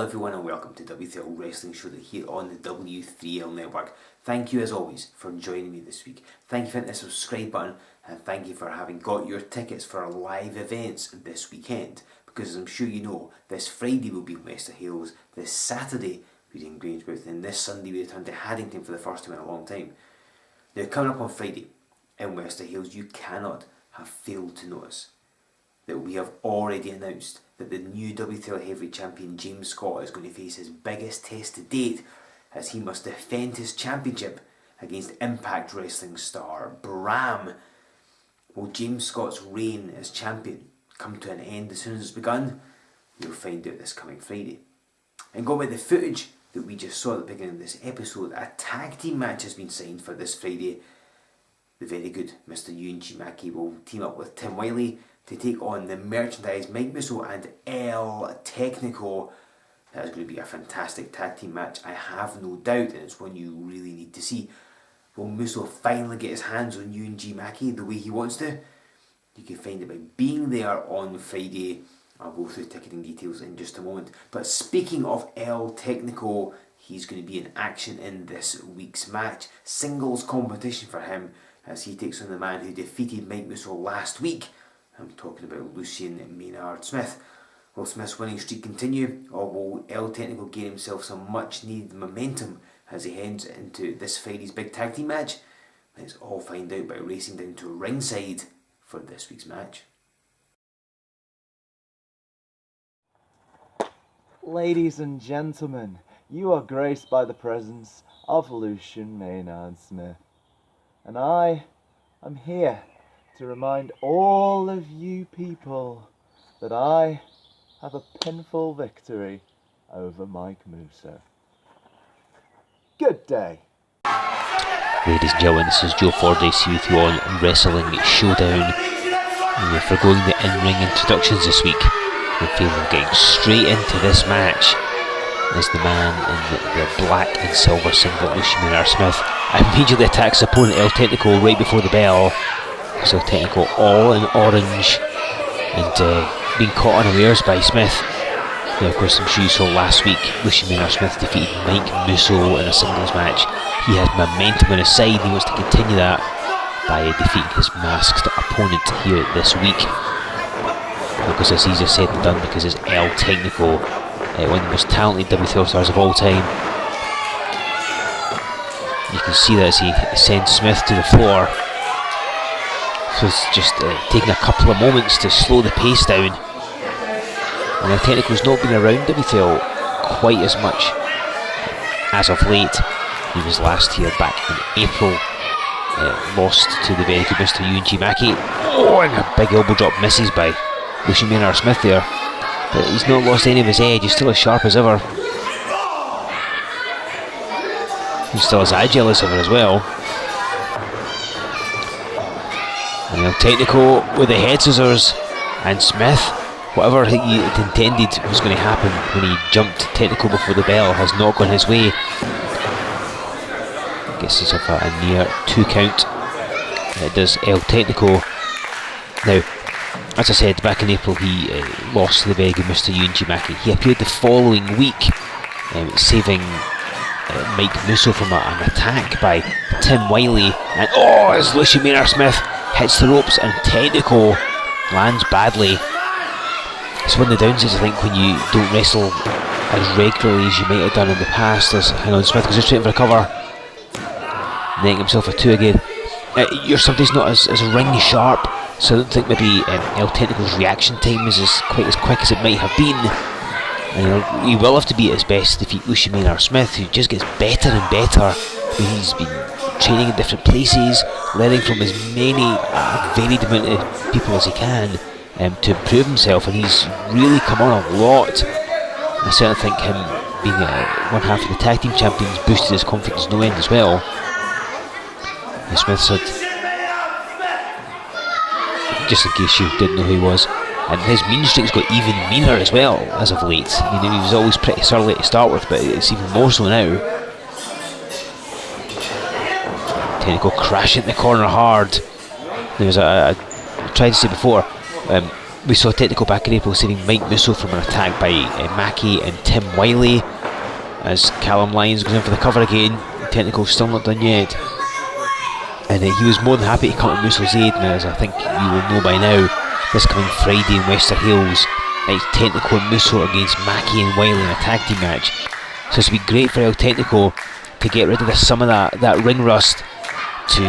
everyone and welcome to W3L Wrestling Showdown here on the W3L network. Thank you as always for joining me this week. Thank you for hitting the subscribe button and thank you for having got your tickets for our live events this weekend. Because as I'm sure you know, this Friday we'll be in Wester Hailes, this Saturday we're in Grangemouth, and this Sunday we return to Haddington for the first time in a long time. Now coming up on Friday in Wester Hailes, you cannot have failed to notice that we have already announced that the new W3L Heavyweight Champion James Scott is going to face his biggest test to date as he must defend his championship against Impact Wrestling star Bram. Will James Scott's reign as champion come to an end as soon as it's begun? You'll find out this coming Friday. And going with the footage that we just saw at the beginning of this episode, a tag team match has been signed for this Friday. The very good Mr. UNG Mackey will team up with Tim Wiley to take on the merchandise Mike Musso and El Technico. That is going to be a fantastic tag team match, I have no doubt, and it's one you really need to see. Will Musso finally get his hands on UNG Mackey the way he wants to? You can find it by being there on Friday. I'll go through ticketing details in just a moment. But speaking of El Technico, he's going to be in action in this week's match. Singles competition for him as he takes on the man who defeated Mike Musso last week. I'm talking about Lucian Maynard Smith. Will Smith's winning streak continue, or will El Technico gain himself some much needed momentum as he heads into this Friday's big tag team match? Let's all find out by racing down to ringside for this week's match. Ladies and gentlemen, you are graced by the presence of Lucian Maynard Smith, and I am here to remind all of you people that I have a pinfall victory over Mike Musso. Good day. Ladies and gentlemen, this is Joe Fordyce with you on Wrestling Showdown. And we're forgoing the in-ring introductions this week. We're getting straight into this match as the man in the black and silver singlet, Lucian Maynard Smith, immediately attacks his opponent El Technico right before the bell. El Technico all in orange and being caught unawares by Smith. Now of course I'm sure you saw last week Lucian Maynard Smith defeated Mike Musso in a singles match. He had momentum on his side and he wants to continue that by defeating his masked opponent here this week. Because it's easier said than done because it's El Technico, one of the most talented W3L stars of all time. You can see that as he sends Smith to the floor. So it's just taking a couple of moments to slow the pace down. And El Technico's not been around W3L quite as much as of late. He was last here back in April, lost to the very good Mr. UNG Mackey. Oh, and a big elbow drop misses by Lucian Maynard Smith there. But he's not lost any of his edge, he's still as sharp as ever. He's still as agile as ever as well. And El Technico with the head scissors, and Smith, whatever he intended was going to happen when he jumped Technico before the bell has not gone his way. Gets himself a near 2 count. It does El Technico. Now, as I said, back in April he lost to the very good Mr. UNG Mackey. He appeared the following week, saving Mike Musso from an attack by Tim Wiley. And oh, as Lucian Maynard Smith hits the ropes and Technico lands badly. It's one of the downsides, I think, when you don't wrestle as regularly as you might have done in the past. As hang on, Smith goes straight for a cover, netting himself a 2 again. Your somebody's not as ring sharp, so I don't think maybe El Technico's reaction time is quite as quick as it might have been. And he will have to be at his best to defeat Lucian Maynard Smith, who just gets better and better. He's been training in different places, learning from as many varied amount of people as he can to improve himself, and he's really come on a lot. I certainly think him being one half of the tag team champions boosted his confidence no end as well. And Smith said, just in case you didn't know who he was, and his mean streak's got even meaner as well as of late. I mean, he was always pretty surly to start with, but it's even more so now. Technico crashing the corner hard. There was I tried to say before, We saw Technico back in April saving Mike Musso from an attack by Mackie and Tim Wiley. As Callum Lyons goes in for the cover again, Technico still not done yet. And he was more than happy to come to Musso's aid, and as I think you will know by now, this coming Friday in Wester Hales, it's Technico and Musso against Mackie and Wiley in a tag team match. So it's going to be great for El Technico to get rid of some of that ring rust, to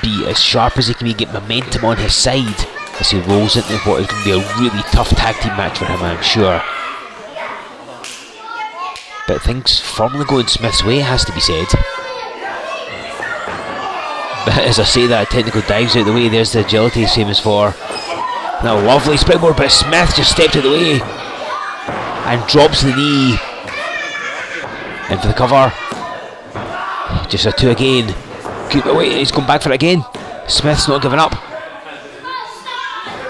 be as sharp as he can be, get momentum on his side as he rolls into what is going to be a really tough tag team match for him, I'm sure. But things firmly going Smith's way, it has to be said. But as I say that, Technico dives out of the way. There's the agility he's famous for. Now, lovely springboard, but Smith just stepped out of the way and drops the knee. In for the cover. Just a 2 again. Keep it away. He's going back for it again. Smith's not giving up.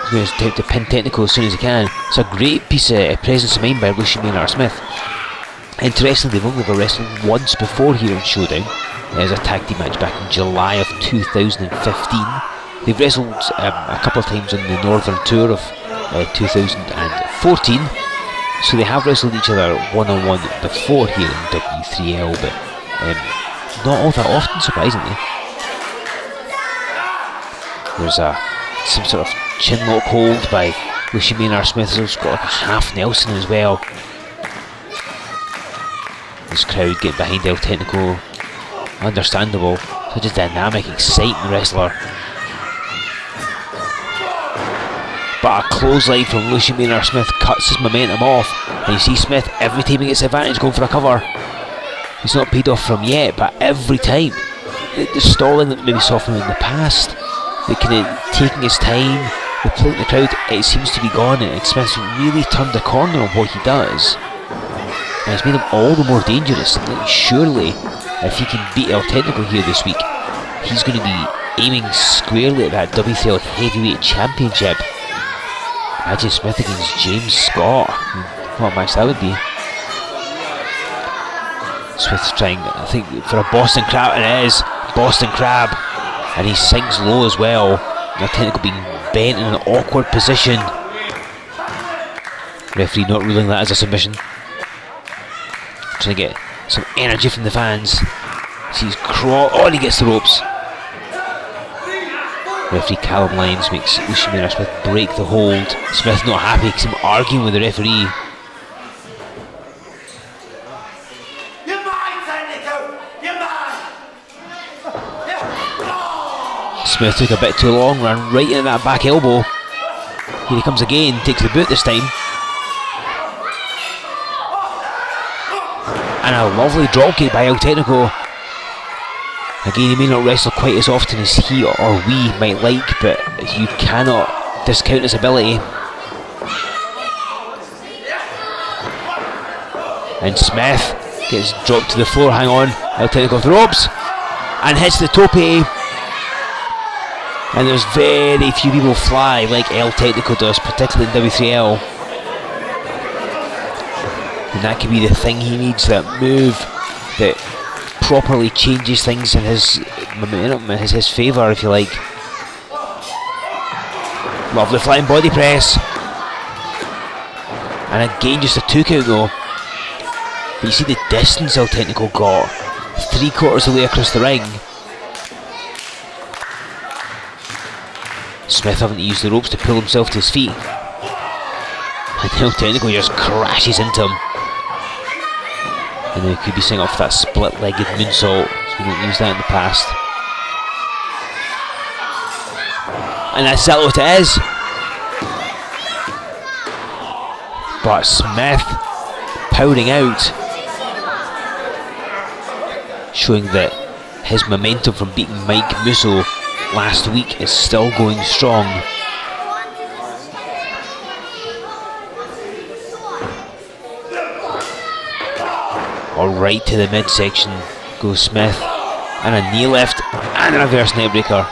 He's going to attempt to pin Technico as soon as he can. It's a great piece of presence of mind by Lucian Maynard Smith. Interestingly, they've only ever wrestled once before here in Showdown. There's a tag team match back in July of 2015. They've wrestled a couple of times on the Northern Tour of 2014. So they have wrestled each other one-on-one before here in W3L, but not all that often, surprisingly. There's some sort of chin lock hold by Lucian Maynard Smith. He's got like a half Nelson as well. This crowd getting behind El Technico, understandable. Such a dynamic, exciting wrestler. But a clothesline from Lucian Maynard Smith cuts his momentum off, and you see Smith every time he gets the advantage going for a cover. He's not paid off from yet, but every time. The stalling that maybe saw from him in the past, the kind of taking his time, the pulling the crowd, it seems to be gone, and Smith's really turned the corner on what he does. And it's made him all the more dangerous. Like, surely, if he can beat El Technico here this week, he's going to be aiming squarely at that W3L Heavyweight Championship. Imagine Smith against James Scott. What a match that would be. Smith's trying, I think, for a Boston Crab, and it is Boston Crab. And he sinks low as well. El Technico being bent in an awkward position. Referee not ruling that as a submission. Trying to get some energy from the fans. Sees crawl. Oh, and he gets the ropes. Referee Callum Lyons makes Lucian Maynard Smith break the hold. Smith not happy because he's arguing with the referee. You're mine, Technico! You're mine! Smith took a bit too long, ran right into that back elbow. Here he comes again, takes the boot this time. And a lovely dropkick by El Technico. Again, he may not wrestle quite as often as he or we might like, but you cannot discount his ability. And Smith gets dropped to the floor. Hang on, El Technico off the ropes and hits the tope. And there's very few people fly like El Technico does, particularly in W3L. And that could be the thing he needs, that move that properly changes things in his momentum, in his favour, if you like. Lovely flying body press. And again, just a 2 count though. But you see the distance El Technico got. 3/4 of the way across the ring. Smith having to use the ropes to pull himself to his feet. And El Technico just crashes into him. And then he could be setting off that split-legged moonsault, so we don't use that in the past. And that's exactly what it is. But Smith powering out, showing that his momentum from beating Mike Musso last week is still going strong. Right to the midsection goes Smith, and a knee lift and a reverse neckbreaker.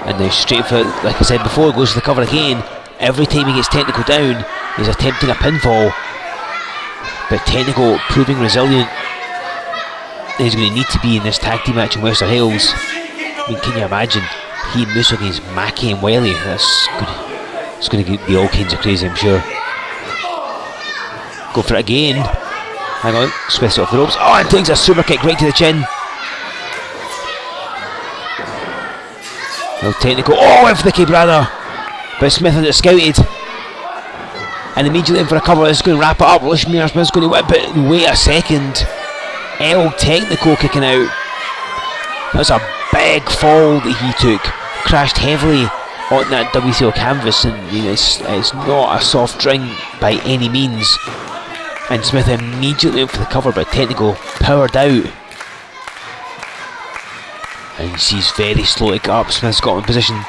And now straight for, like I said before, goes to the cover again. Every time he gets Technico down, he's attempting a pinfall. But Technico proving resilient. He's going to need to be in this tag team match in Wester Hales. I mean, can you imagine? He and Musso against Mackie and Wiley. That's good. It's going to be all kinds of crazy, I'm sure. Go for it again. Hang on, Smith's off the ropes. Oh, and takes a super kick right to the chin. Well, Technico. Oh, went for the kick rather. But Smith has it scouted. And immediately in for a cover. This is going to wrap it up. Lucian Maynard Smith's going to whip it. Wait a second. El Technico kicking out. That was a big fall that he took. Crashed heavily on that W3L canvas, and it's not a soft drink by any means. And Smith immediately went for the cover, but Technico powered out. And he's very slow to get up. Smith's got him in position.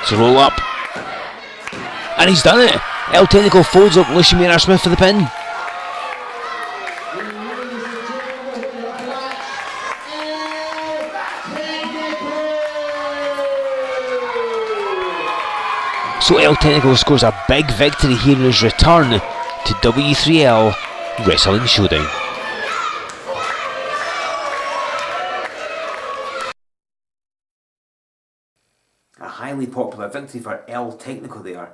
So roll up. And he's done it. El Technico folds up Lucian Maynard Smith for the pin. So El Technico scores a big victory here in his return to W3L Wrestling Showdown. A highly popular victory for El Technico there,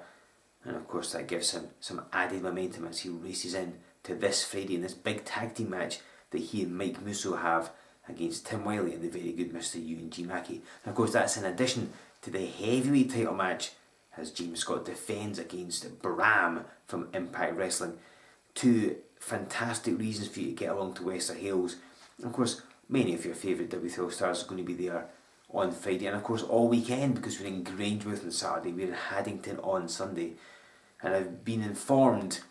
and of course that gives him some added momentum as he races in to this Friday in this big tag team match that he and Mike Musso have against Tim Wiley and the very good Mr. Yuji Maki. And of course that's in addition to the heavyweight title match as James Scott defends against Bram from Impact Wrestling. Two fantastic reasons for you to get along to Wester Hales. And of course, many of your favourite W3L stars are going to be there on Friday, and of course all weekend, because we're in Grangemouth on Saturday, we're in Haddington on Sunday. And I've been informed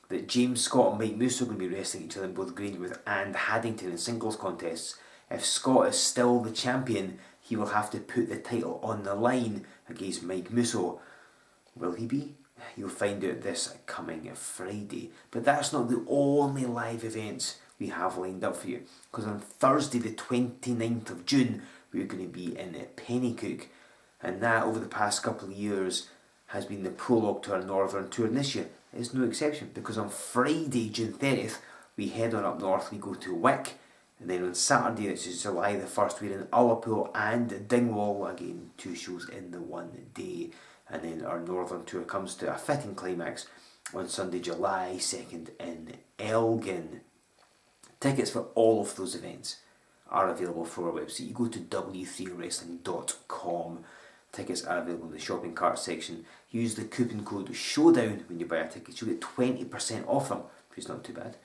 that James Scott and Mike Musso are going to be wrestling each other in both Grangemouth and Haddington in singles contests. If Scott is still the champion, he will have to put the title on the line against Mike Musso. Will he be? You'll find out this coming Friday. But that's not the only live events we have lined up for you, because on Thursday the 29th of June we're going to be in Pennycook, and that over the past couple of years has been the prologue to our Northern Tour, and this year is no exception, because on Friday June 30th we head on up north, we go to Wick, and then on Saturday, which is July the 1st, we're in Ullapool and Dingwall, again 2 shows in the one day. And then our Northern Tour comes to a fitting climax on Sunday, July 2nd in Elgin. Tickets for all of those events are available through our website. You go to w3wrestling.com. Tickets are available in the shopping cart section. Use the coupon code SHOWDOWN when you buy a ticket. You'll get 20% off them, which is not too bad.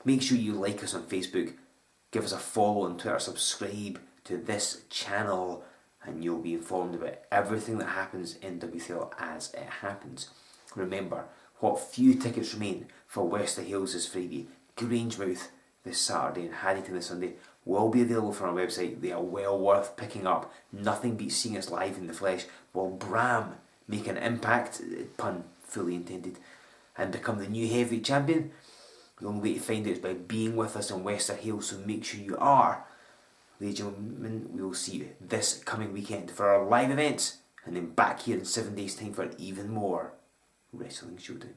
Make sure you like us on Facebook. Give us a follow on Twitter. Subscribe to this channel, and you'll be informed about everything that happens in W3L as it happens. Remember, what few tickets remain for Wester Hales this Friday, Grangemouth this Saturday, and Haddington this Sunday will be available from our website. They are well worth picking up. Nothing beats seeing us live in the flesh. Will Bram make an impact, pun fully intended, and become the new heavyweight champion? The only way to find out is by being with us in Wester Hales, so make sure you are. Ladies and gentlemen, we will see you this coming weekend for our live events, and then back here in 7 days' time for even more Wrestling Showdown.